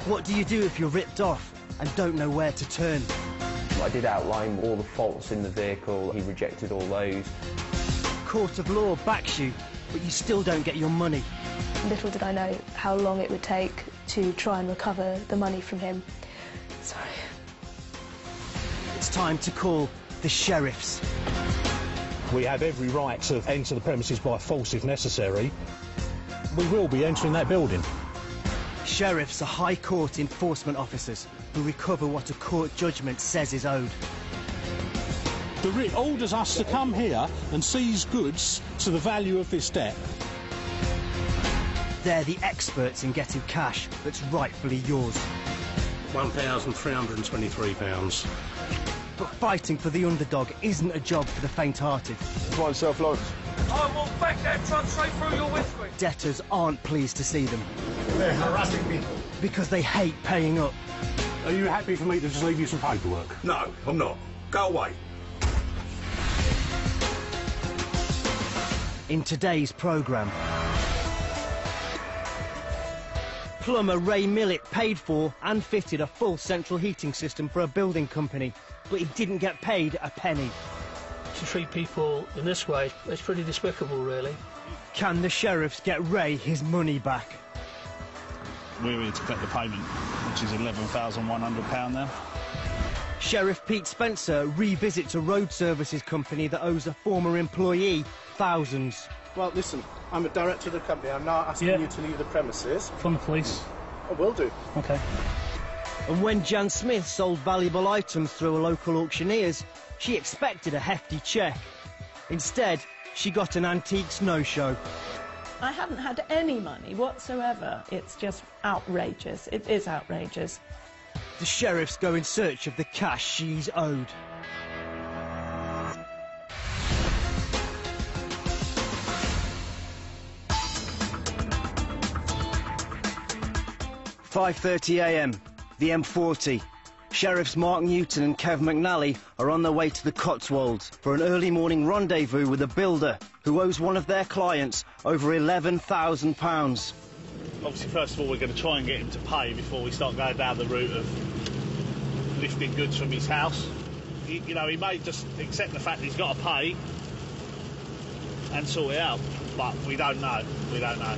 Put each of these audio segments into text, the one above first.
What do you do if you're ripped off and don't know where to turn? I did outline all the faults in the vehicle. He rejected all those. Court of law backs you, but you still don't get your money. Little did I know how long it would take to try and recover the money from him. Sorry. It's time to call the sheriffs. We have every right to enter the premises by force if necessary. We will be entering that building. Sheriffs are High Court enforcement officers who recover what a court judgment says is owed. The writ orders us to come here and seize goods to the value of this debt. They're the experts in getting cash that's rightfully yours. £1,323. But fighting for the underdog isn't a job for the faint-hearted. Come on, self-loans. I will back that truck straight through your windscreen. Debtors aren't pleased to see them. They're harassing people. Because they hate paying up. Are you happy for me to just leave you some paperwork? No, I'm not. Go away. In today's programme, plumber Ray Millett paid for and fitted a full central heating system for a building company, but he didn't get paid a penny. To treat people in this way, it's pretty despicable, really. Can the sheriffs get Ray his money back? We're here to collect the payment, which is £11,100 now. Sheriff Pete Spencer revisits a road services company that owes a former employee thousands. Well, listen, I'm a director of the company. I'm now asking you to leave the premises. From the police. I will do. OK. And when Jan Smith sold valuable items through a local auctioneers, she expected a hefty cheque. Instead, she got an antiques no-show. I haven't had any money whatsoever. It's just outrageous. It is outrageous. The sheriffs go in search of the cash she's owed. "5:30 a.m, the M40. Sheriffs Mark Newton and Kev McNally are on their way to the Cotswolds for an early morning rendezvous with a builder who owes one of their clients over £11,000. Obviously, first of all, we're going to try and get him to pay before we start going down the route of lifting goods from his house. He may just accept the fact he's got to pay and sort it out, but we don't know. We don't know.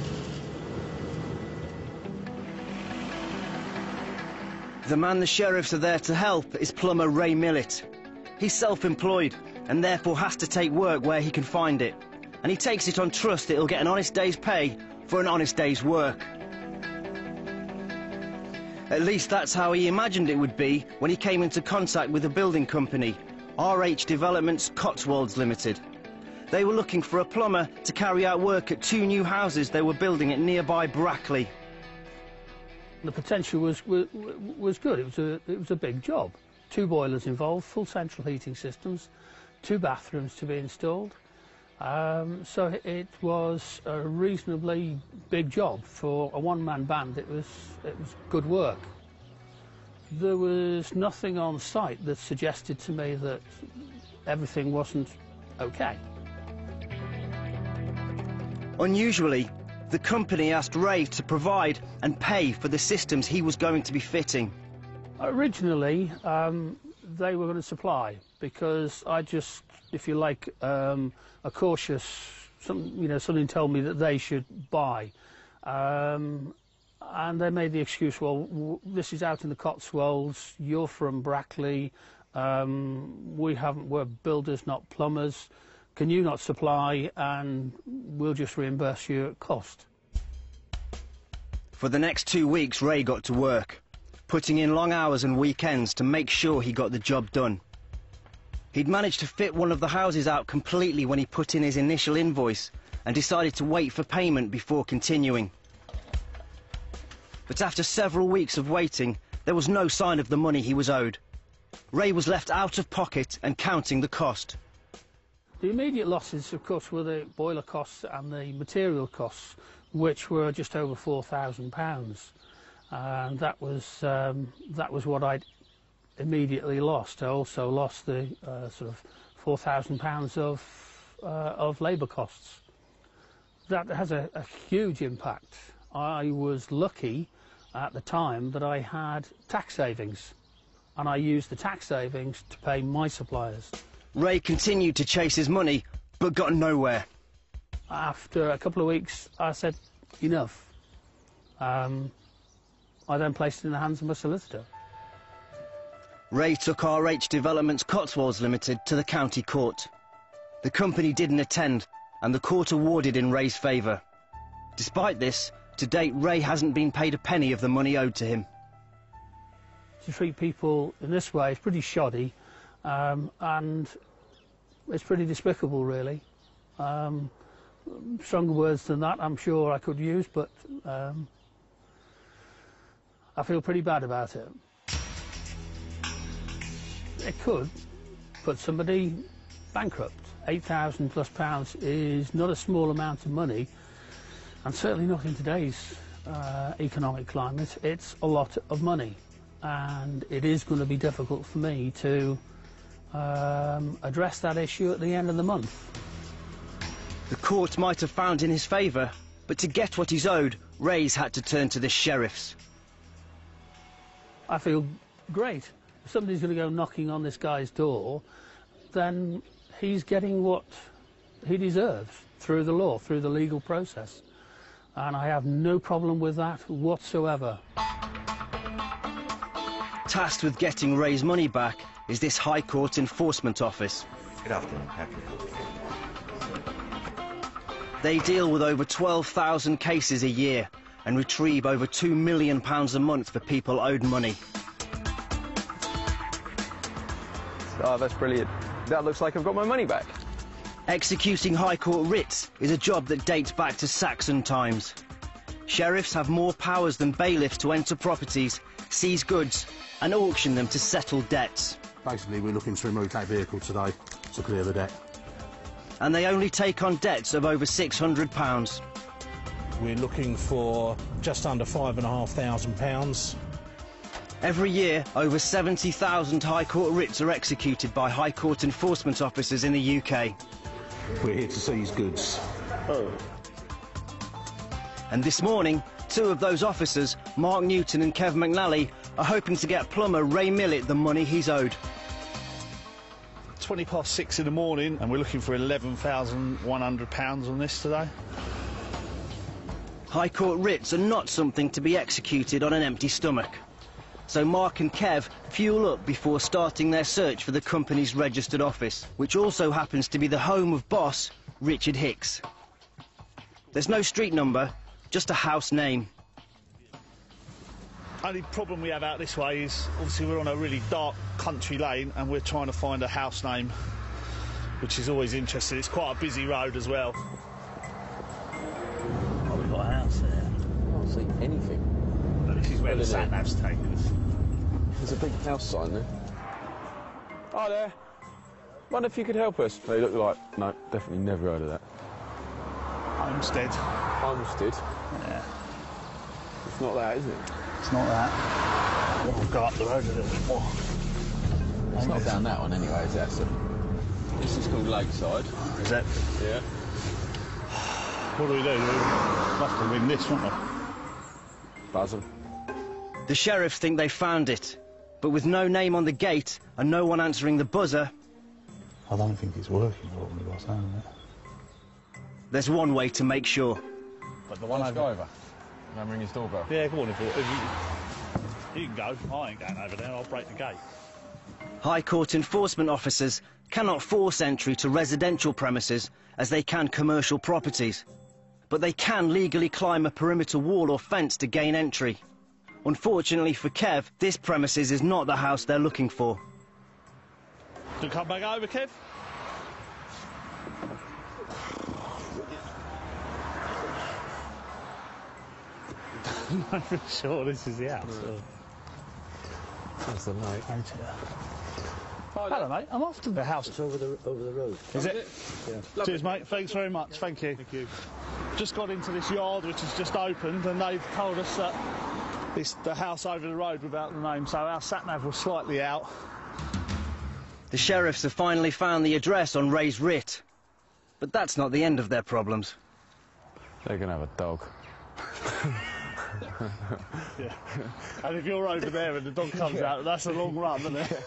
The man the sheriffs are there to help is plumber Ray Millett. He's self-employed and therefore has to take work where he can find it. And he takes it on trust that he'll get an honest day's pay for an honest day's work. At least that's how he imagined it would be when he came into contact with a building company, RH Developments Cotswolds Limited. They were looking for a plumber to carry out work at 2 new houses they were building at nearby Brackley. The potential was good. It was a big job. 2 boilers involved, full central heating systems, 2 bathrooms to be installed. So it was a reasonably big job for a one-man band. It was good work. There was nothing on site that suggested to me that everything wasn't okay. Unusually, the company asked Ray to provide and pay for the systems he was going to be fitting. Originally, they were going to supply because I just, if you like, a cautious, something told me that they should buy. And they made the excuse, well, this is out in the Cotswolds, you're from Brackley, we're builders, not plumbers. Can you not supply, and we'll just reimburse you at cost. For the next 2 weeks, Ray got to work, putting in long hours and weekends to make sure he got the job done. He'd managed to fit one of the houses out completely when he put in his initial invoice and decided to wait for payment before continuing. But after several weeks of waiting, there was no sign of the money he was owed. Ray was left out of pocket and counting the cost. The immediate losses, of course, were the boiler costs and the material costs, which were just over £4,000, and that was what I'd immediately lost. I also lost the sort of £4,000 of labour costs. That has a huge impact. I was lucky at the time that I had tax savings, and I used the tax savings to pay my suppliers. Ray continued to chase his money, but got nowhere. After a couple of weeks, I said, enough. I then placed it in the hands of my solicitor. Ray took RH Developments Cotswolds Limited to the county court. The company didn't attend, and the court awarded in Ray's favour. Despite this, to date, Ray hasn't been paid a penny of the money owed to him. To treat people in this way is pretty shoddy, and it's pretty despicable, really. Stronger words than that I'm sure I could use, but I feel pretty bad about it. It could put somebody bankrupt. £8,000+ is not a small amount of money, and certainly not in today's economic climate. It's a lot of money, and it is going to be difficult for me to address that issue at the end of the month. The court might have found in his favour, but to get what he's owed, Ray's had to turn to the sheriffs. I feel great. If somebody's going to go knocking on this guy's door, then he's getting what he deserves through the law, through the legal process. And I have no problem with that whatsoever. Tasked with getting Ray's money back is this High Court Enforcement Office. Good afternoon. Happy. They deal with over 12,000 cases a year and retrieve over £2 million a month for people owed money. Oh, that's brilliant. That looks like I've got my money back. Executing High Court writs is a job that dates back to Saxon times. Sheriffs have more powers than bailiffs to enter properties, seize goods and auction them to settle debts. Basically, we're looking to remove that vehicle today to clear the debt. And they only take on debts of over £600. We're looking for just under £5,500. Every year, over 70,000 High Court writs are executed by High Court enforcement officers in the UK. We're here to seize goods. Oh. And this morning, two of those officers, Mark Newton and Kev McNally, are hoping to get plumber Ray Millett the money he's owed. 6:20 in the morning, and we're looking for £11,100 on this today. High Court writs are not something to be executed on an empty stomach. So Mark and Kev fuel up before starting their search for the company's registered office, which also happens to be the home of boss Richard Hicks. There's no street number, just a house name. Only problem we have out this way is, obviously we're on a really dark country lane and we're trying to find a house name, which is always interesting. It's quite a busy road as well. Oh, we've got a house there. I can't see anything. But this is where the sat-nav's taken us. There's a big house sign there. Hi there. Wonder if you could help us. They look like... No, definitely never heard of that. Homestead. Homestead? Yeah. It's not that, is it? It's not that. We'll go up the road a little bit more. It's not down that one anyway, is that, sir? This is called Lakeside. Is that? Yeah. What do we do? We must have win this, won't we? Buzz 'em. The sheriffs think they found it, but with no name on the gate and no one answering the buzzer... I don't think it's working, what we got saying that. There's one way to make sure. But the one over. And ring his doorbell. Yeah, go on, if you can go. I ain't going over there, I'll break the gate. High Court enforcement officers cannot force entry to residential premises as they can commercial properties. But they can legally climb a perimeter wall or fence to gain entry. Unfortunately for Kev, this premises is not the house they're looking for. Do you come back over, Kev? I'm not really sure this is the house. No. That's the night. Hello, mate. I'm off to the house. It's over the road. Is it? Yeah. Cheers, mate. Thanks very much. Thank you. Thank you. Just got into this yard, which has just opened, and they've told us that it's the house over the road without the name, so our sat-nav was slightly out. The sheriffs have finally found the address on Ray's writ. But that's not the end of their problems. They're going to have a dog. Yeah. And if you're over there and the dog comes out, that's a long run, isn't it?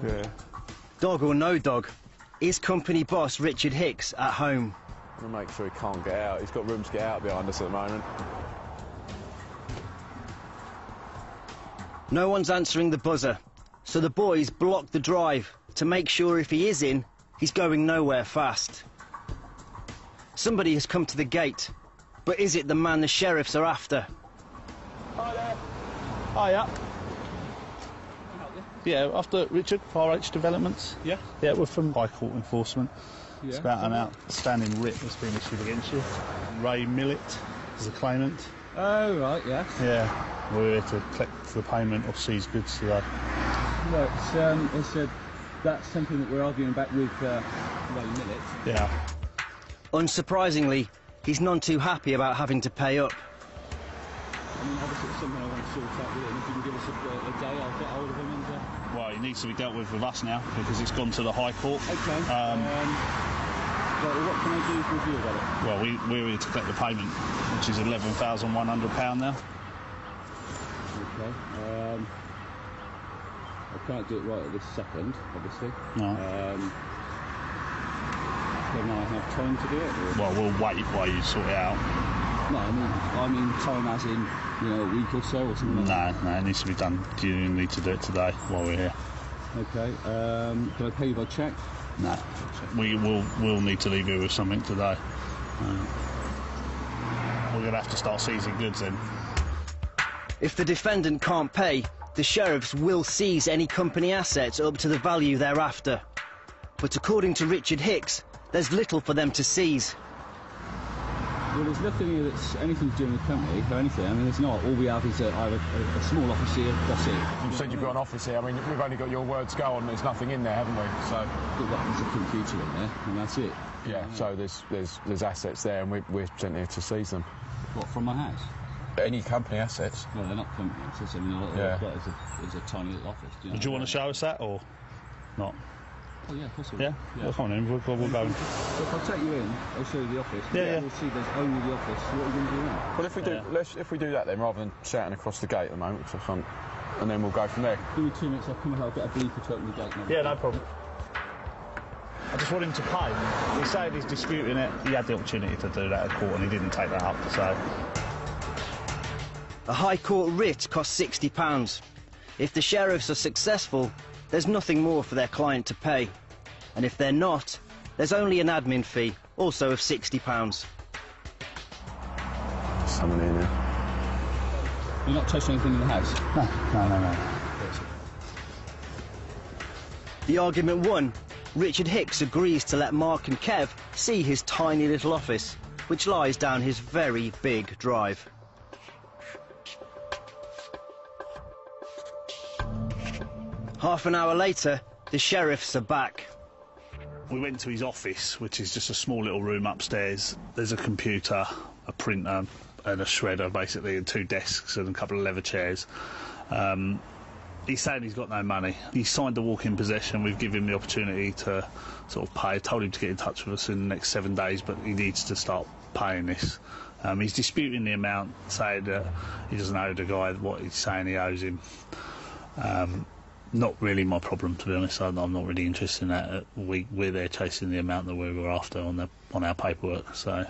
Yeah. Dog or no dog, is company boss Richard Hicks at home? I'm going to make sure he can't get out. He's got room to get out behind us at the moment. No one's answering the buzzer, so the boys block the drive to make sure if he is in, he's going nowhere fast. Somebody has come to the gate, but is it the man the sheriffs are after? Hi there. Hiya. Yeah, after Richard, RH Developments. Yeah? Yeah, we're from High Court Enforcement. Yeah. It's about an outstanding writ that's been issued against you. Ray Millett is the claimant. Oh, right, yes. Yeah, we're here to collect the payment of seized goods today. Right, that's something that we're arguing about with Ray Millett. Yeah. Unsurprisingly, he's none too happy about having to pay up. I mean, obviously it's something I want to sort out with him. If you can give us a day, I'll get hold of him and... Well, he needs to be dealt with us now, because it's gone to the High Court. OK. Well, what can I do with you about it? Well, we're here to collect the payment, which is £11,100 now. OK. I can't do it right at this second, obviously. No. Can I have time to do it? Or? Well, we'll wait while you sort it out. No, I mean time as in, a week or so or something like that? No, it needs to be done. You need to do it today while we're here. OK. Can I pay you by cheque? No. We'll need to leave you with something today. We're going to have to start seizing goods then. If the defendant can't pay, the sheriffs will seize any company assets up to the value they're after. But according to Richard Hicks, there's little for them to seize. Well, there's nothing here that's anything to do with the company or anything. I mean, there's not. All we have is a small office here, that's it. You said you've got an office here. I mean, we've only got your word to go on. There's nothing in there, haven't we? So there's a computer in there, and that's it. Yeah, so there's assets there, and we're sent here to seize them. What, from my house? Any company assets? Well, they're not company assets. I mean, all I've got is a tiny little office. Do you want to show us that, or not? Oh, yeah, of course I will. Yeah? Well, come on in, we'll go. So if I take you in, I'll show you the office. Yeah. We'll see there's only the office. What are you going to do now? Well, if we do that then, rather than shouting across the gate at the moment, because I can't, and then we'll go from there. Give me 2 minutes, I'll come and I'll get a bleeper to open the gate. Yeah, no problem. I just want him to pay. He's saying he's disputing it. He had the opportunity to do that at court and he didn't take that up, so... A High Court writ costs £60. If the sheriffs are successful, there's nothing more for their client to pay. And if they're not, there's only an admin fee, also of £60. Someone in here. You're not touching anything in the house? No. The argument won. Richard Hicks agrees to let Mark and Kev see his tiny little office, which lies down his very big drive. Half an hour later, the sheriffs are back. We went to his office, which is just a small little room upstairs. There's a computer, a printer and a shredder, basically, and 2 desks and a couple of leather chairs. He's saying he's got no money. He signed the walk-in possession. We've given him the opportunity to sort of pay. Told him to get in touch with us in the next 7 days, but he needs to start paying this. He's disputing the amount, saying that he doesn't owe the guy what he's saying he owes him. Not really my problem, to be honest. I'm not really interested in that. We're there chasing the amount that we were after on our paperwork. So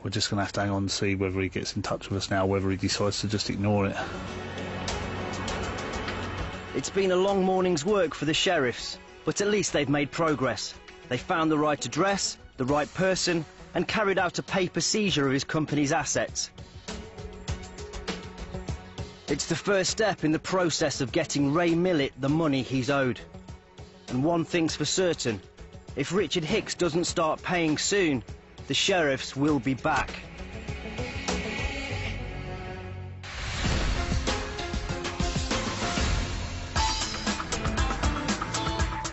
we're just going to have to hang on and see whether he gets in touch with us now, whether he decides to just ignore it. It's been a long morning's work for the sheriffs, but at least they've made progress. They found the right address, the right person, and carried out a paper seizure of his company's assets. It's the first step in the process of getting Ray Millett the money he's owed. And one thing's for certain, if Richard Hicks doesn't start paying soon, the sheriffs will be back.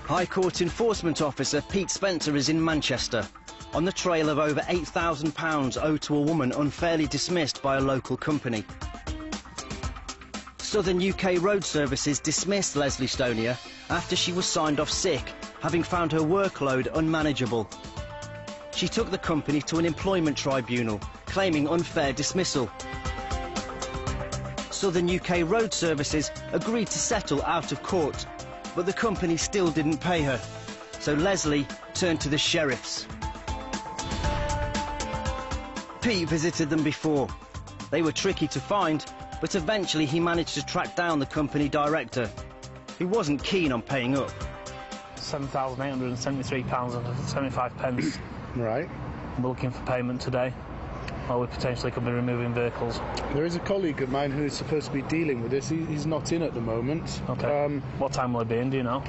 High Court Enforcement Officer Pete Spencer is in Manchester, on the trail of over £8,000 owed to a woman unfairly dismissed by a local company. Southern UK Road Services dismissed Leslie Stonier after she was signed off sick, having found her workload unmanageable. She took the company to an employment tribunal, claiming unfair dismissal. Southern UK Road Services agreed to settle out of court, but the company still didn't pay her, so Leslie turned to the sheriffs. Pete visited them before. They were tricky to find, but eventually he managed to track down the company director, who wasn't keen on paying up. £7,873.75. Right. We're looking for payment today, or we potentially could be removing vehicles. There is a colleague of mine who is supposed to be dealing with this. He's not in at the moment. Okay. What time will he be in, do you know?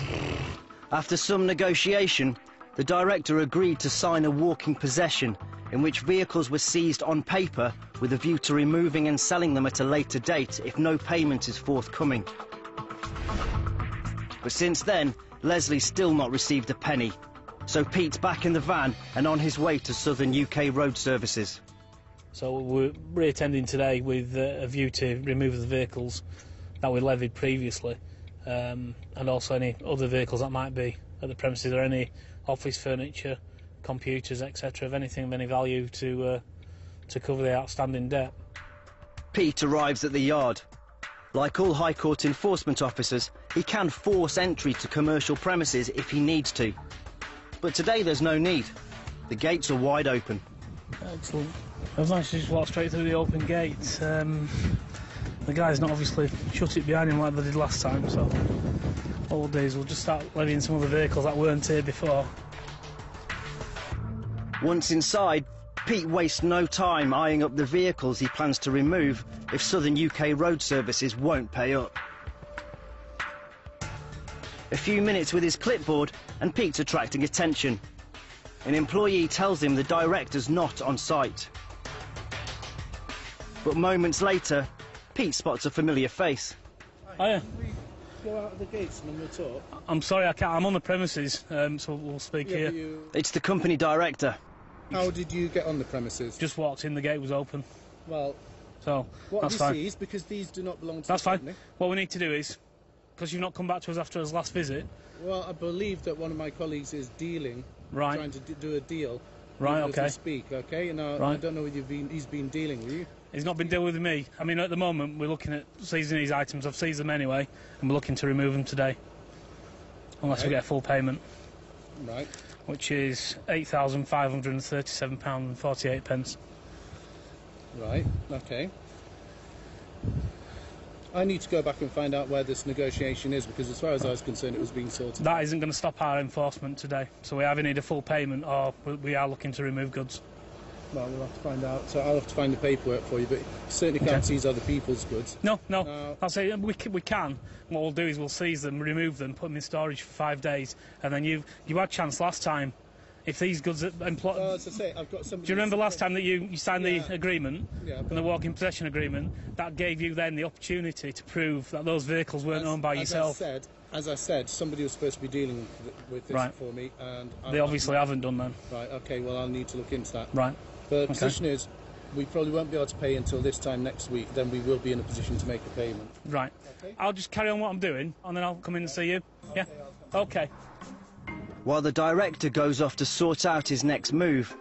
After some negotiation, the director agreed to sign a walking possession in which vehicles were seized on paper with a view to removing and selling them at a later date if no payment is forthcoming. But since then, Leslie's still not received a penny. So Pete's back in the van and on his way to Southern UK Road Services. So we're reattending today with a view to remove the vehicles that we levied previously, and also any other vehicles that might be at the premises, or any office furniture, computers, etc., of anything of any value to cover the outstanding debt. Pete arrives at the yard. Like all High Court enforcement officers, he can force entry to commercial premises if he needs to. But today there's no need. The gates are wide open. Excellent. I was nice to just walk straight through the open gates. The guy's not obviously shut it behind him like they did last time, so what we'll do is we'll just start levying some of the vehicles that weren't here before. Once inside, Pete wastes no time eyeing up the vehicles he plans to remove if Southern UK Road Services won't pay up. A few minutes with his clipboard and Pete's attracting attention. An employee tells him the director's not on site. But moments later, Pete spots a familiar face. Hiya. Go out of the gates and then we'll talk. I'm sorry, I can't. I'm on the premises, so we'll speak here. It's the company director. How did you get on the premises? Just walked in, the gate was open. Well, so what that's he fine. sees, because these do not belong to that's the fine. company. What we need to do is, because you've not come back to us after his last visit. Well, I believe that one of my colleagues is dealing, right, trying to do a deal. Right, as okay. we speak, okay? Now, right. I don't know whether he's been dealing with you. He's not been dealing with me. I mean, at the moment, we're looking at seizing these items. I've seized them anyway, and we're looking to remove them today. Unless we get a full payment. Right. Which is £8,537.48. Right, okay. I need to go back and find out where this negotiation is, because as far as I was concerned, it was being sorted. That isn't going to stop our enforcement today. So we either need a full payment or we are looking to remove goods. Well, we'll have to find out. So I'll have to find the paperwork for you, but you certainly can't seize other people's goods. No. I'll say we can. What we'll do is we'll seize them, remove them, put them in storage for 5 days, and then you had a chance last time. If these goods are employed... Well, as I say, I've got somebody... Do you remember last time that you signed the agreement, and the walking possession agreement? That gave you then the opportunity to prove that those vehicles weren't owned by yourself. As I said, somebody was supposed to be dealing with this for me, and... They obviously haven't done then. Right, OK, well, I'll need to look into that. Right. The position is, we probably won't be able to pay until this time next week, then we will be in a position to make a payment. Right. Okay. I'll just carry on what I'm doing, and then I'll come in and see you. Yeah? OK. While the director goes off to sort out his next move,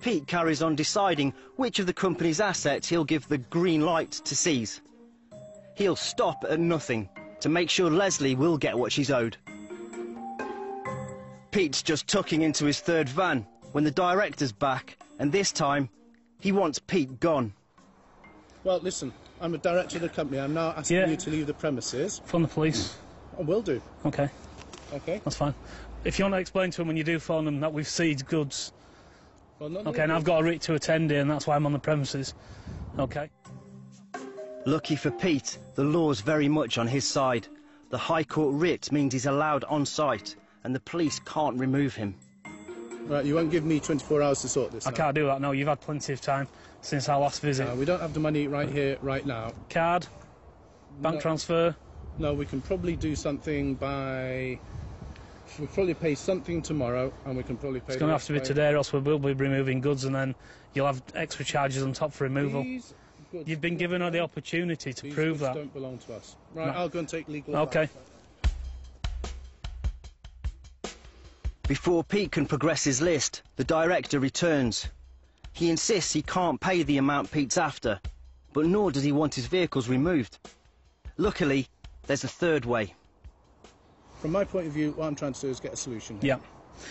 Pete carries on deciding which of the company's assets he'll give the green light to seize. He'll stop at nothing to make sure Leslie will get what she's owed. Pete's just tucking into his third van when the director's back, and this time, he wants Pete gone. Well, listen, I'm a director of the company. I'm now asking you to leave the premises. Phone the police. I will do. OK. OK. That's fine. If you want to explain to them when you do phone them that we've seized goods. Well, OK, and I've got a writ to attend here, and that's why I'm on the premises. OK. Lucky for Pete, the law's very much on his side. The High Court writ means he's allowed on site, and the police can't remove him. Right, you won't give me 24 hours to sort this I can't do that, no. You've had plenty of time since our last visit. We don't have the money right here, right now. Card? Bank transfer? No, we can probably do something by... We'll probably pay something tomorrow, and we can probably pay... It's going to have to be today, or else we will be removing goods, and then you'll have extra charges on top for removal. You've been given the opportunity to prove that. These goods don't belong to us. Right, I'll go and take legal advice. OK. Before Pete can progress his list, the director returns. He insists he can't pay the amount Pete's after, but nor does he want his vehicles removed. Luckily, there's a third way. From my point of view, what I'm trying to do is get a solution here.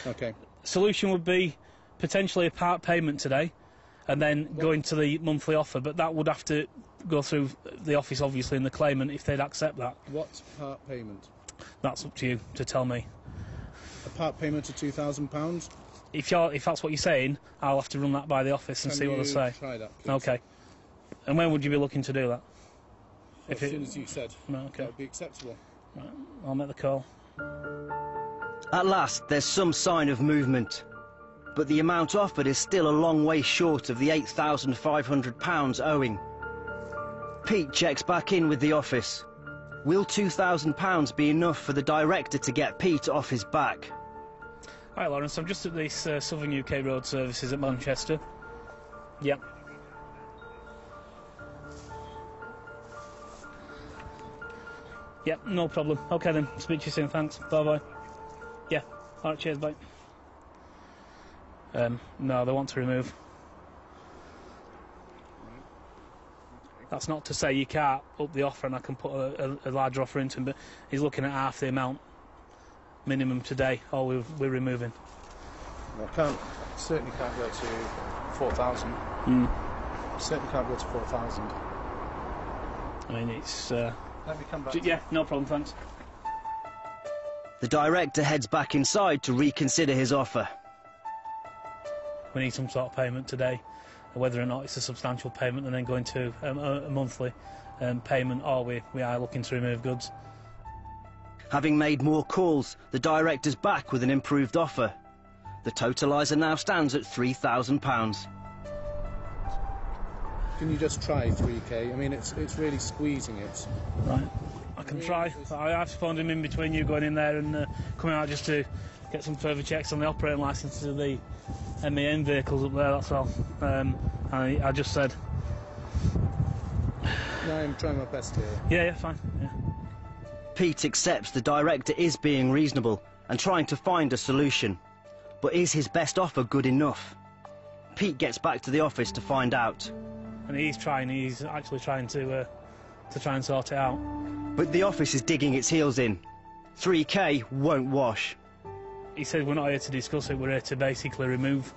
Yeah. Okay. Solution would be potentially a part payment today, and then go into the monthly offer, but that would have to go through the office, obviously, and the claimant, if they'd accept that. What part payment? That's up to you to tell me. A part payment of £2,000? If that's what you're saying, I'll have to run that by the office and see what they say. Try that, please? Okay. And when would you be looking to do that? As soon as you said. Right, okay. That would be acceptable. Right, I'll make the call. At last, there's some sign of movement. But the amount offered is still a long way short of the £8,500 owing. Pete checks back in with the office. Will £2,000 be enough for the director to get Pete off his back? Hi Lawrence, I'm just at this Southern UK Road Services at Manchester. Yep. Yep, no problem. Okay then, speak to you soon, thanks. Bye bye. Yeah, alright, cheers, bye. No, they want to remove. That's not to say you can't up the offer and I can put a larger offer into him, but he's looking at half the amount minimum today, or we're removing. I certainly can't go to 4,000. Certainly can't go to 4,000. I mean, it's... Let me come back. Yeah, no problem, thanks. The director heads back inside to reconsider his offer. We need some sort of payment today, whether or not it's a substantial payment and then going to a monthly payment, or we are looking to remove goods. Having made more calls, the director's back with an improved offer. The totaliser now stands at £3,000. Can you just try 3k? I mean, it's really squeezing it. Right, I can try. I've phoned him in between you going in there and coming out just to get some further checks on the operating licences of the MEN vehicles up there, that's all. I just said... No, I'm trying my best here. Yeah, fine. Yeah. Pete accepts the director is being reasonable and trying to find a solution. But is his best offer good enough? Pete gets back to the office to find out. And he's actually trying to try and sort it out. But the office is digging its heels in. 3k won't wash. He said we're not here to discuss it, we're here to basically remove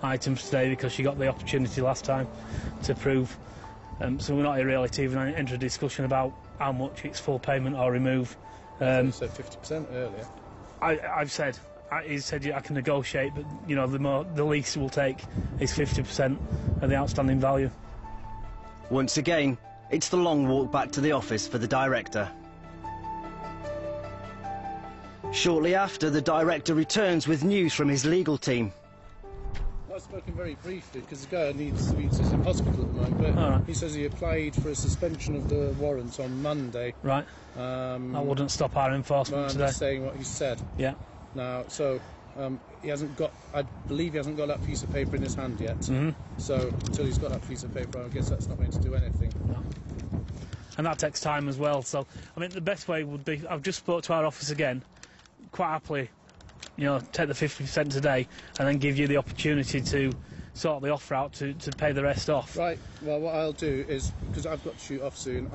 items today because she got the opportunity last time to prove. So we're not here really to even enter a discussion about how much it's full payment or remove. You said 50% earlier. I've said, he said I can negotiate, but you know the least we'll take is 50% of the outstanding value. Once again, it's the long walk back to the office for the director. Shortly after, the director returns with news from his legal team. I've spoken very briefly because the guy needs to be in hospital at the moment, but right. He says he applied for a suspension of the warrant on Monday. Right. That wouldn't stop our enforcement today. I'm just saying what he said. Yeah. Now, so he hasn't got, I believe he hasn't got that piece of paper in his hand yet. So until he's got that piece of paper, I guess that's not going to do anything. No. And that takes time as well. So, I mean, the best way would be, I've just spoke to our office again, quite happily, you know, take the 50% today and then give you the opportunity to sort the offer out to pay the rest off. Right. Well, what I'll do is, because I've got to shoot off soon,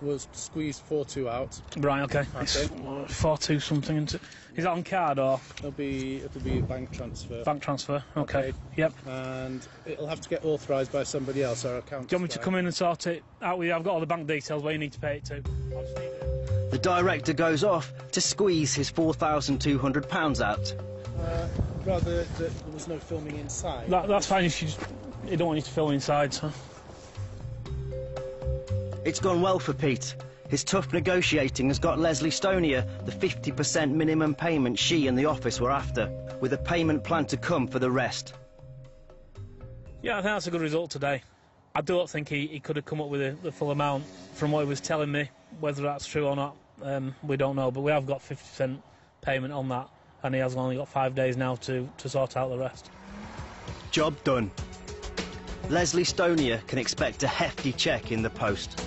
we'll squeeze 4-2 out. Right. Okay. It's 4-2 something. Is that on card or? It'll be a bank transfer. Bank transfer. Okay. Yep. And it'll have to get authorised by somebody else, our account. Do you want me to come in and sort it out with you? I've got all the bank details where you need to pay it to. The director goes off to squeeze his £4,200 out. Rather that there was no filming inside. That's fine if you don't want you to film inside, so. It's gone well for Pete. His tough negotiating has got Leslie Stonier the 50% minimum payment she and the office were after, with a payment plan to come for the rest. Yeah, I think that's a good result today. I don't think he could have come up with the full amount from what he was telling me. Whether that's true or not, we don't know, but we have got 50% payment on that, and he has only got 5 days now to sort out the rest. Job done. Leslie Stonier can expect a hefty cheque in the post.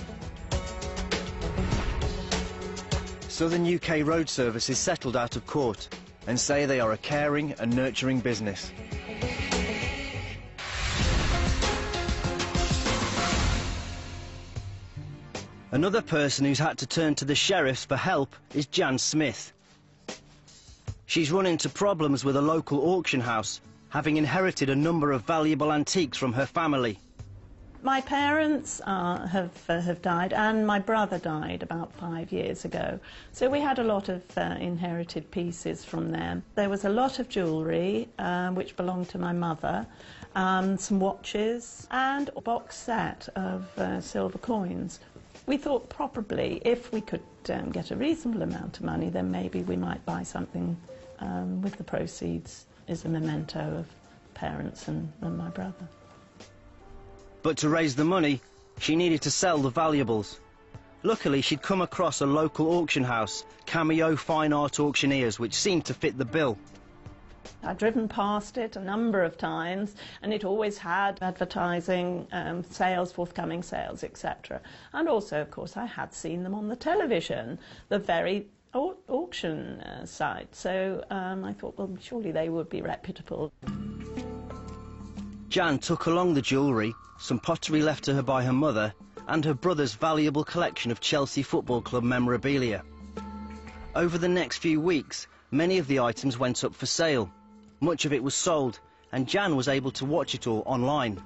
Southern UK Road Service is settled out of court and say they are a caring and nurturing business. Another person who's had to turn to the sheriffs for help is Jan Smith. She's run into problems with a local auction house, having inherited a number of valuable antiques from her family. My parents have died, and my brother died about 5 years ago. So we had a lot of inherited pieces from them. There was a lot of jewellery, which belonged to my mother, some watches, and a box set of silver coins. We thought probably if we could get a reasonable amount of money, then maybe we might buy something with the proceeds as a memento of parents and my brother. But to raise the money, she needed to sell the valuables. Luckily, she'd come across a local auction house, Cameo Fine Art Auctioneers, which seemed to fit the bill. I'd driven past it a number of times, and it always had advertising, sales, forthcoming sales, etc. And also, of course, I had seen them on the television, the very auction site. So I thought, well, surely they would be reputable. Jan took along the jewellery, some pottery left to her by her mother, and her brother's valuable collection of Chelsea Football Club memorabilia. Over the next few weeks, many of the items went up for sale. Much of it was sold, and Jan was able to watch it all online.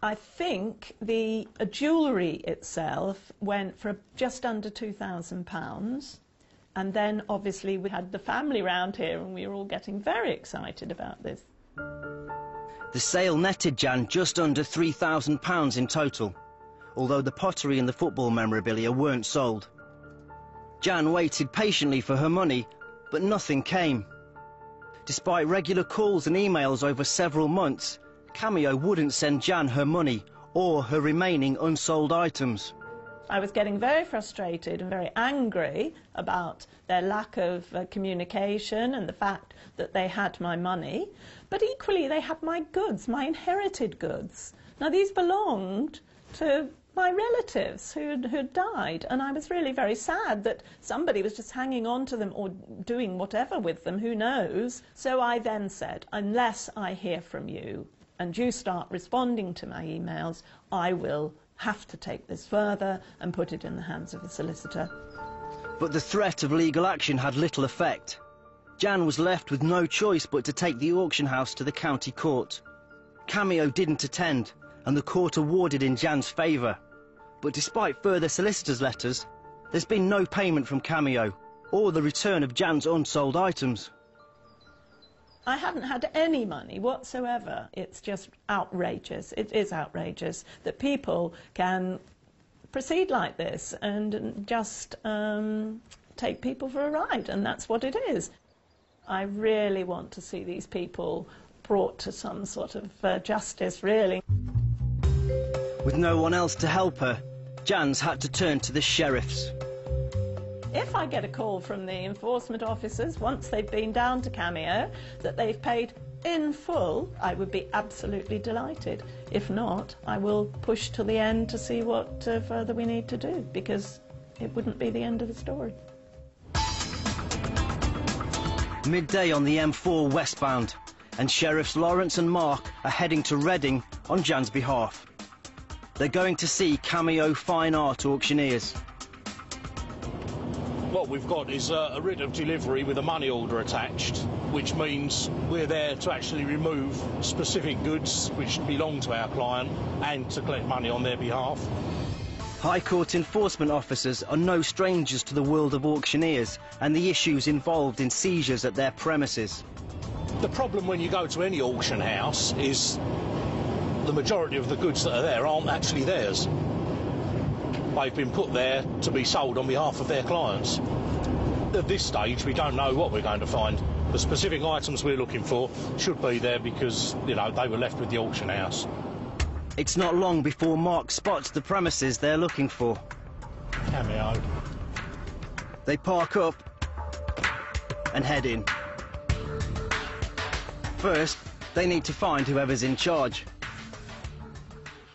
I think the jewellery itself went for just under £2,000, and then obviously we had the family round here and we were all getting very excited about this. The sale netted Jan just under £3,000 in total, although the pottery and the football memorabilia weren't sold. Jan waited patiently for her money, but nothing came. Despite regular calls and emails over several months, Cameo wouldn't send Jan her money or her remaining unsold items. I was getting very frustrated and very angry about their lack of communication and the fact that they had my money, but equally they had my goods, my inherited goods. Now these belonged to my relatives who'd died, and I was really very sad that somebody was just hanging on to them or doing whatever with them, who knows. So I then said, unless I hear from you and you start responding to my emails, I will have to take this further and put it in the hands of a solicitor. But the threat of legal action had little effect. Jan was left with no choice but to take the auction house to the county court. Cameo didn't attend, and the court awarded in Jan's favour. But despite further solicitors' letters, there's been no payment from Cameo, or the return of Jan's unsold items. I haven't had any money whatsoever. It's just outrageous. It is outrageous that people can proceed like this and just take people for a ride, and that's what it is. I really want to see these people brought to some sort of justice, really. With no one else to help her, Jan's had to turn to the sheriffs. If I get a call from the enforcement officers, once they've been down to Cameo, that they've paid in full, I would be absolutely delighted. If not, I will push to the end to see what further we need to do, because it wouldn't be the end of the story. Midday on the M4 westbound, and Sheriffs Lawrence and Mark are heading to Reading on Jan's behalf. They're going to see Cameo Fine Art Auctioneers. What we've got is a writ of delivery with a money order attached, which means we're there to actually remove specific goods which belong to our client and to collect money on their behalf. High Court enforcement officers are no strangers to the world of auctioneers and the issues involved in seizures at their premises. The problem when you go to any auction house is the majority of the goods that are there aren't actually theirs. They've been put there to be sold on behalf of their clients. At this stage, we don't know what we're going to find. The specific items we're looking for should be there because, you know, they were left with the auction house. It's not long before Mark spots the premises they're looking for. Cameo. They park up and head in. First, they need to find whoever's in charge.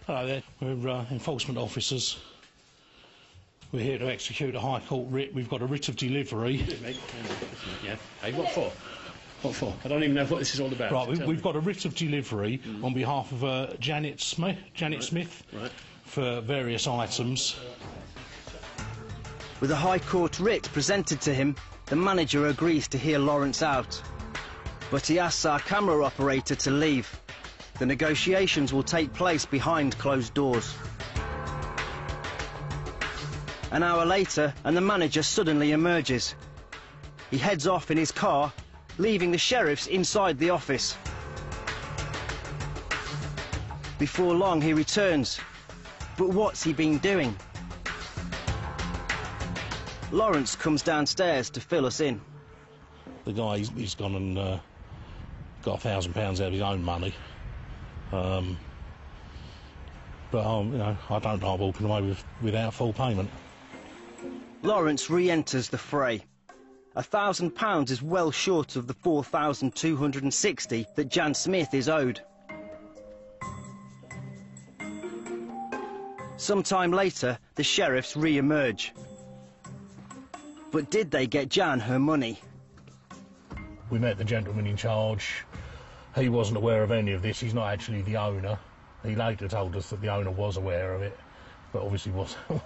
Hello there, we're enforcement officers. We're here to execute a High Court writ. We've got a writ of delivery. Yeah. Hey, what for? What for? I don't even know what this is all about. Right, we've got a writ of delivery on behalf of Janet Smith, right. for various items. With a High Court writ presented to him, the manager agrees to hear Lawrence out. But he asks our camera operator to leave. The negotiations will take place behind closed doors. An hour later, and the manager suddenly emerges. He heads off in his car, leaving the sheriffs inside the office. Before long, he returns. But what's he been doing? Lawrence comes downstairs to fill us in. The guy, he's gone and got £1,000 out of his own money. But you know, I don't like walking away without full payment. Lawrence re-enters the fray. £1,000 is well short of the £4,260 that Jan Smith is owed. Sometime later, the sheriffs re-emerge. But did they get Jan her money? We met the gentleman in charge. He wasn't aware of any of this. He's not actually the owner. He later told us that the owner was aware of it, but obviously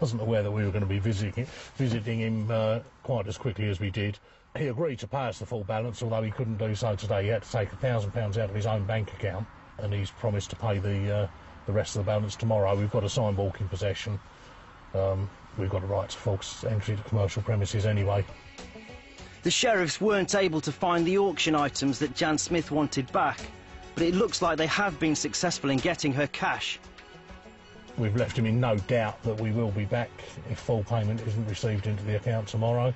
wasn't aware that we were going to be visiting him quite as quickly as we did. He agreed to pay us the full balance, although he couldn't do so today. He had to take £1,000 out of his own bank account, and he's promised to pay the rest of the balance tomorrow. We've got a signed walk in possession. We've got a right to false entry to commercial premises anyway. The sheriffs weren't able to find the auction items that Jan Smith wanted back, but it looks like they have been successful in getting her cash. We've left him in no doubt that we will be back if full payment isn't received into the account tomorrow.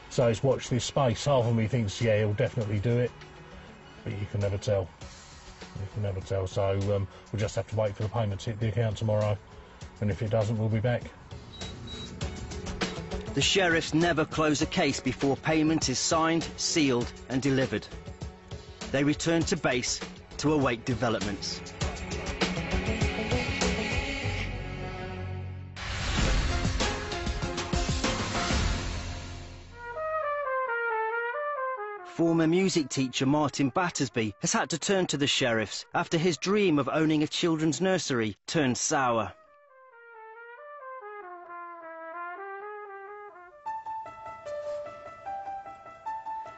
So it's watch this space. Half of me thinks, yeah, he'll definitely do it, but you can never tell. You can never tell, so we'll just have to wait for the payment to hit the account tomorrow, and if it doesn't, we'll be back. The sheriffs never close a case before payment is signed, sealed and delivered. They return to base to await developments. Former music teacher Martin Battersby has had to turn to the sheriffs after his dream of owning a children's nursery turned sour.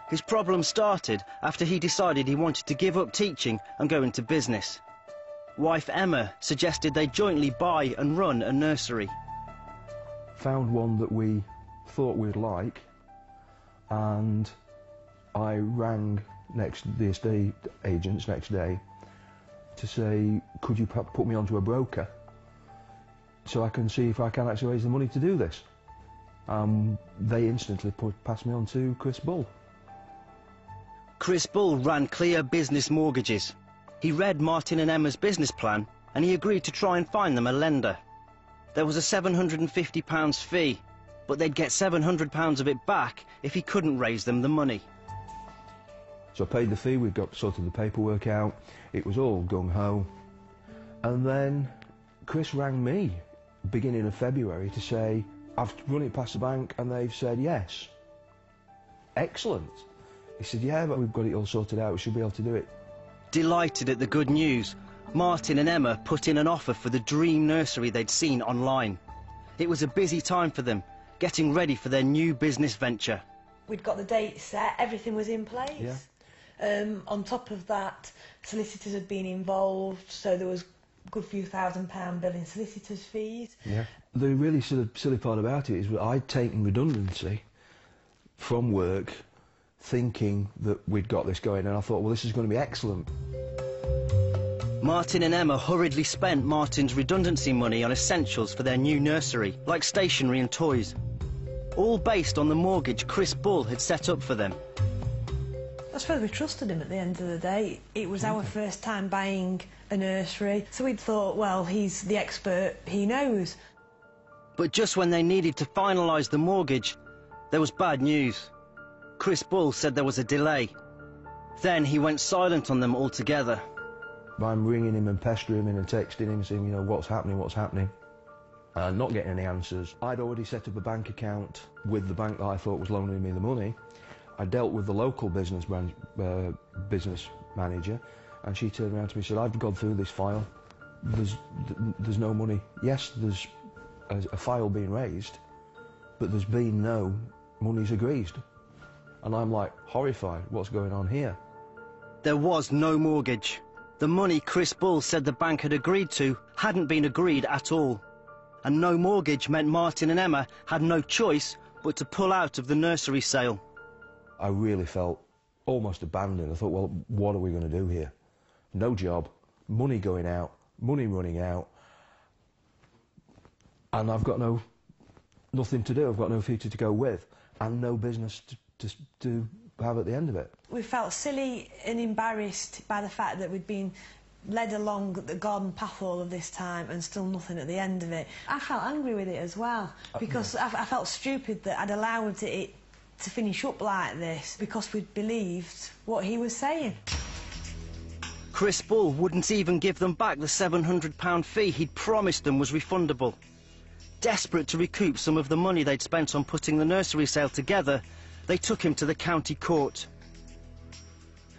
His problem started after he decided he wanted to give up teaching and go into business. Wife Emma suggested they jointly buy and run a nursery. Found one that we thought we'd like, and I rang the estate agents next day to say, could you put me onto a broker so I can see if I can actually raise the money to do this. They instantly passed me on to Chris Bull. Chris Bull ran Clear Business Mortgages. He read Martin and Emma's business plan and he agreed to try and find them a lender. There was a £750 fee, but they'd get £700 of it back if he couldn't raise them the money. So I paid the fee, we got sorted the paperwork out, it was all gung-ho. And then Chris rang me, beginning of February, to say, I've run it past the bank and they've said yes. Excellent. He said, yeah, but we've got it all sorted out, we should be able to do it. Delighted at the good news, Martin and Emma put in an offer for the dream nursery they'd seen online. It was a busy time for them, getting ready for their new business venture. We'd got the date set, everything was in place. Yeah. On top of that, solicitors had been involved, so there was a good few £1,000 bill in solicitors' fees. Yeah. The really silly part about it is that I'd taken redundancy from work thinking that we'd got this going, and I thought, well, this is going to be excellent. Martin and Emma hurriedly spent Martin's redundancy money on essentials for their new nursery, like stationery and toys, all based on the mortgage Chris Bull had set up for them. I suppose we trusted him at the end of the day. It was our first time buying a nursery, so we'd thought, well, he's the expert, he knows. But just when they needed to finalise the mortgage, there was bad news. Chris Bull said there was a delay. Then he went silent on them altogether. I'm ringing him and pestering him and texting him saying, you know, what's happening, not getting any answers. I'd already set up a bank account with the bank that I thought was loaning me the money. I dealt with the local business manager, and she turned around to me and said, I've gone through this file, there's no money. Yes, there's a file being raised, but there's been no monies agreed. And I'm like horrified, what's going on here? There was no mortgage. The money Chris Bull said the bank had agreed to hadn't been agreed at all. And no mortgage meant Martin and Emma had no choice but to pull out of the nursery sale. I really felt almost abandoned. I thought, well, what are we going to do here? No job, money going out, money running out, and I've got nothing to do. I've got no future to go with, and no business to have at the end of it. We felt silly and embarrassed by the fact that we'd been led along the garden path all of this time and still nothing at the end of it. I felt angry with it as well, because I felt stupid that I'd allowed it to finish up like this because we'd believed what he was saying. Chris Bull wouldn't even give them back the £700 fee he'd promised them was refundable. Desperate to recoup some of the money they'd spent on putting the nursery sale together, they took him to the county court.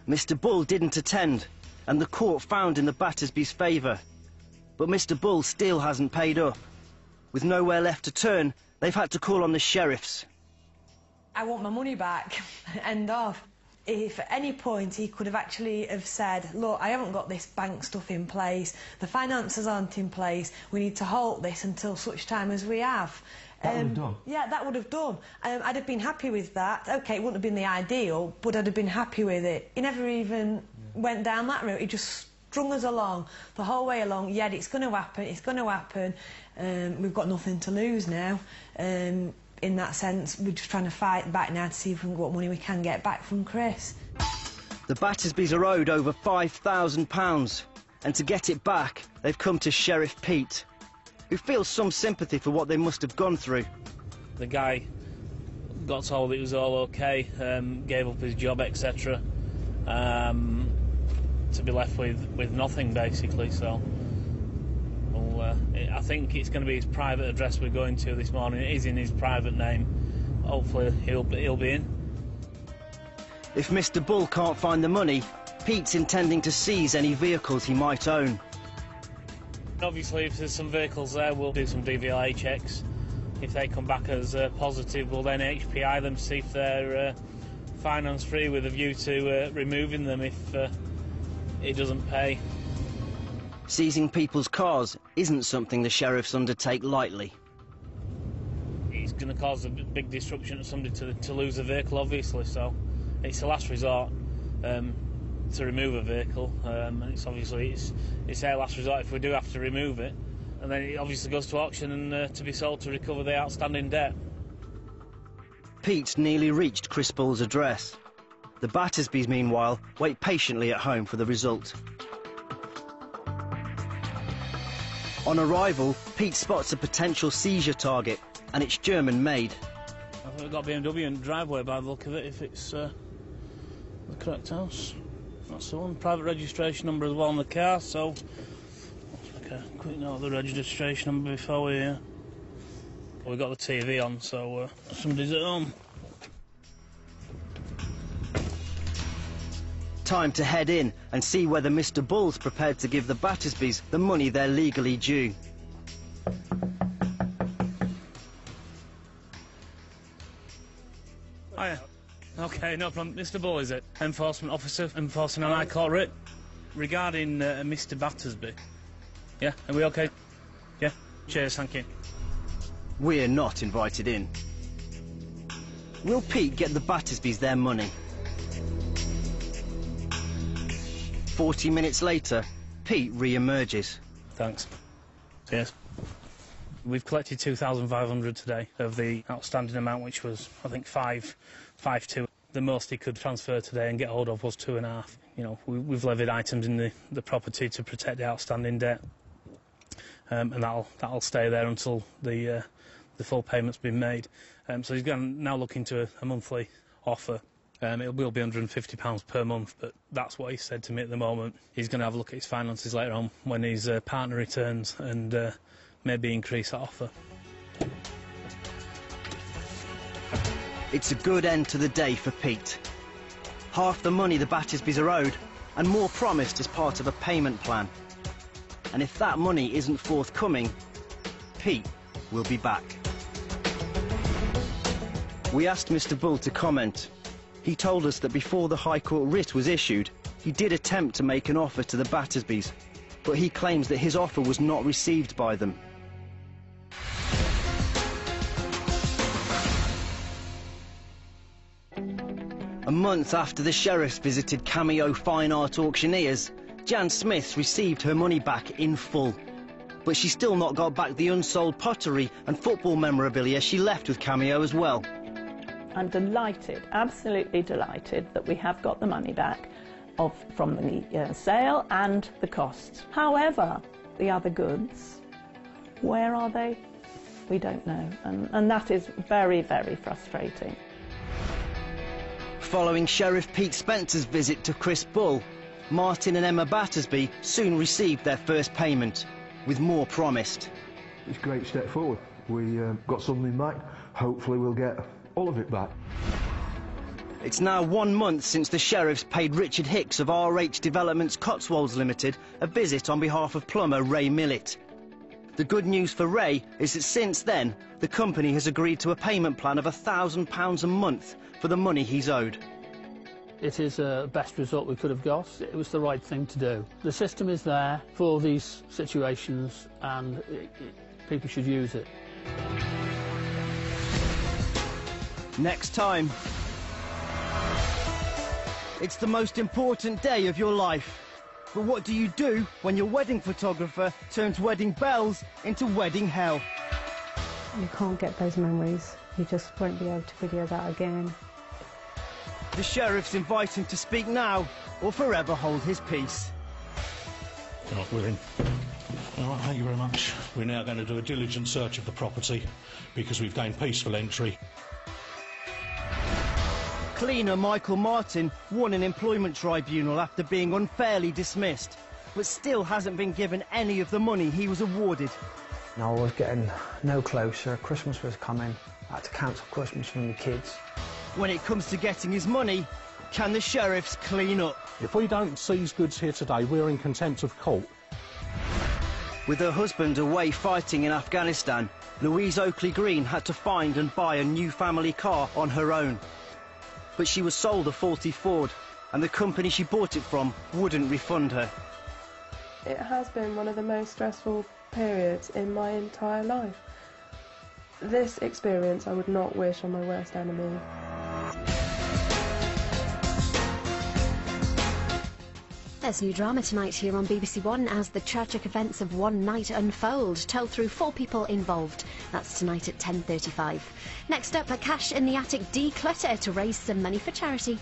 Mr. Bull didn't attend, and the court found in the Battersby's favour. But Mr. Bull still hasn't paid up. With nowhere left to turn, they've had to call on the sheriffs. I want my money back. End of. If at any point he could have actually have said, look, I haven't got this bank stuff in place, the finances aren't in place, we need to halt this until such time as we have. That would have done. Yeah, that would have done. I'd have been happy with that. OK, it wouldn't have been the ideal, but I'd have been happy with it. He never even went down that route. He just strung us along the whole way along. Yeah, it's going to happen, it's going to happen. We've got nothing to lose now. In that sense, we're just trying to fight back now to see if we can, what money we can get back from Chris. The Battersbys are owed over £5,000, and to get it back, they've come to Sheriff Pete, who feels some sympathy for what they must have gone through. The guy got told it was all okay, gave up his job, etc., to be left with nothing, basically, so... I think it's going to be his private address we're going to this morning. It is in his private name. Hopefully he'll be in. If Mr. Bull can't find the money, Pete's intending to seize any vehicles he might own. Obviously, if there's some vehicles there, we'll do some DVLA checks. If they come back as positive, we'll then HPI them, see if they're finance-free, with a view to removing them if it doesn't pay. Seizing people's cars isn't something the sheriffs undertake lightly. It's going to cause a big disruption to somebody to lose a vehicle, obviously, so it's a last resort to remove a vehicle, and it's obviously it's our last resort if we do have to remove it, and then it obviously goes to auction and to be sold to recover the outstanding debt. Pete's nearly reached Chris Bull's address. The Battersbys, meanwhile, wait patiently at home for the result. On arrival, Pete spots a potential seizure target, and it's German-made. I think we've got BMW in the driveway by the look of it, if it's the correct house. That's the one. Private registration number as well on the car, so let's make a quick note of the registration number before we... Well, we've got the TV on, so somebody's at home. Time to head in and see whether Mr. Bull's prepared to give the Battersbys the money they're legally due. Hiya. OK, no problem. Mr. Bull, is it? Enforcement officer, enforcing an high court writ regarding Mr. Battersby. Yeah, are we OK? Yeah? Cheers, thank you. We're not invited in. Will Pete get the Battersbys their money? 40 minutes later, Pete re-emerges. Thanks. Cheers. We've collected 2,500 today of the outstanding amount, which was, I think, 5.2. The most he could transfer today and get hold of was 2.5. You know, we've levied items in the property to protect the outstanding debt, and that'll stay there until the full payment's been made. So he's now looking to a monthly offer. It will be £150 per month, but that's what he said to me at the moment. He's going to have a look at his finances later on when his partner returns and maybe increase that offer. It's a good end to the day for Pete. Half the money the Battersbys are owed, and more promised as part of a payment plan. And if that money isn't forthcoming, Pete will be back. We asked Mr. Bull to comment. He told us that before the High Court writ was issued, he did attempt to make an offer to the Battersbys, but he claims that his offer was not received by them. A month after the sheriffs visited Cameo Fine Art Auctioneers, Jan Smiths received her money back in full. But she's still not got back the unsold pottery and football memorabilia she left with Cameo as well. I'm delighted, absolutely delighted, that we have got the money back from the sale and the costs. However, the other goods, where are they? We don't know, and that is very, very frustrating. Following Sheriff Pete Spencer's visit to Chris Bull, Martin and Emma Battersby soon received their first payment, with more promised. It's a great step forward. We got something back. Hopefully we'll get all of it back. It's now 1 month since the sheriffs paid Richard Hicks of RH Developments Cotswolds Limited a visit on behalf of plumber Ray Millett. The good news for Ray is that since then, the company has agreed to a payment plan of £1,000 a month for the money he's owed. It is the best result we could have got. It was the right thing to do. The system is there for these situations, and people should use it. Next time, it's the most important day of your life. But what do you do when your wedding photographer turns wedding bells into wedding hell? You can't get those memories. You just won't be able to video that again. The sheriffs invite him to speak now or forever hold his peace. Right, we're in. All right, thank you very much. We're now going to do a diligent search of the property because we've gained peaceful entry. Cleaner Michael Martin won an employment tribunal after being unfairly dismissed, but still hasn't been given any of the money he was awarded. I was getting no closer. Christmas was coming. I had to cancel Christmas for my kids. When it comes to getting his money, can the sheriffs clean up? If we don't seize goods here today, we're in contempt of court. With her husband away fighting in Afghanistan, Louise Oakley Green had to find and buy a new family car on her own. But she was sold a faulty Ford, and the company she bought it from wouldn't refund her. It has been one of the most stressful periods in my entire life. This experience I would not wish on my worst enemy. There's new drama tonight here on BBC One as the tragic events of one night unfold, told through 4 people involved. That's tonight at 10:35. Next up, a Cash in the Attic declutter to raise some money for charity.